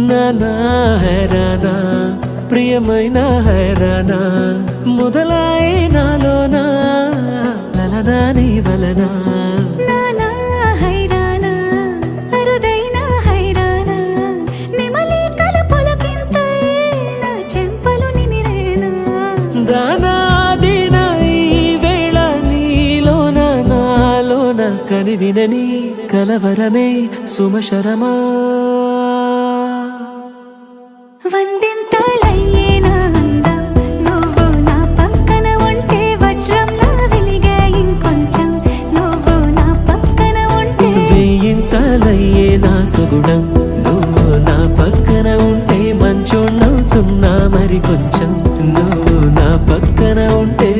నానా హైరానా ప్రియమైన హైరానా మొదలాయి నాలోనా లలనా నీ వలనా నానా హైరానా అరుదైన హైరానా నెమలి కలపులకింతై నా చెంపలు నిమిరేనా దానాదిన ఈ వేళ నీలోన నాలోన కనివినని కలవరమే సుమశరమా వందింతలయ్యేనా అందం నువ్వు నా పక్కన ఉంటే వజ్రంలా వెలిగే ఇంకొంచెం నువ్వు నా పక్కన ఉంటే వెయ్యింతలయ్యే నా సుగుణం నువ్వు నా పక్కన ఉంటే మంచోణ్ణవుతున్నా మరి కొంచెం నువ్వు నా పక్కన ఉంటే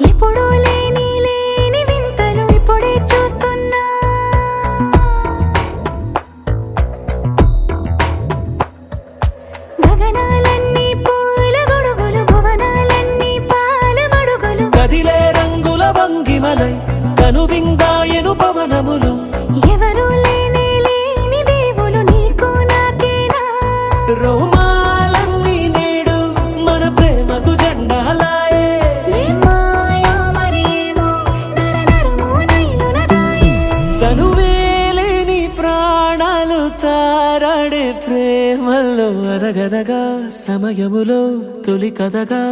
ఎప్పుడూ లేని వింతలు ఇప్పుడే చూస్తున్నా గగనాలన్నీ పూల గొడుగులు భువనాలన్నీ పాల మడుగులు కదిలే రంగుల భంగిమలై కనువిందాయను పవనములు ఎవరూ లేని దేవులు నీకు నాకేనా రోమాలన్నీ నేడు మన ప్రేమకు జెండాలాయే ఏ మాయో మరి ఏమో నరనరమో నైలున దాయే తనువేలేని ప్రాణాలు తారాడే ప్రేమల్లో అరగదగా సమయములో తొలి కథగా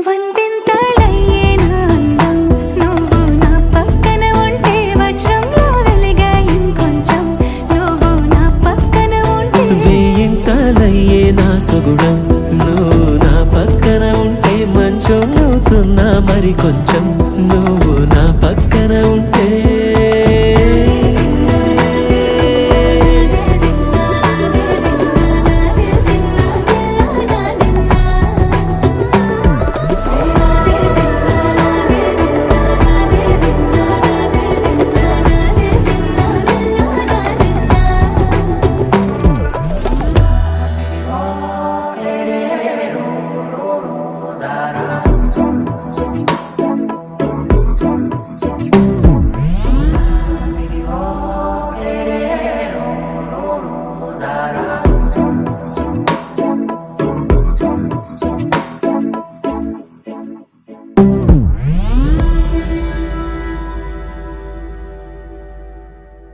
వందింతలయ్యేనా అందం నువ్వు నా పక్కన ఉంటే వజ్రంలా వెలిగే ఇంకొంచెం నువ్వు నా పక్కన ఉంటే వెయ్యింతలయ్యే నా సుగుణం నువ్వు నా పక్కన ఉంటే మంచోణ్ణవుతున్నా మరి కొంచెం నువ్వు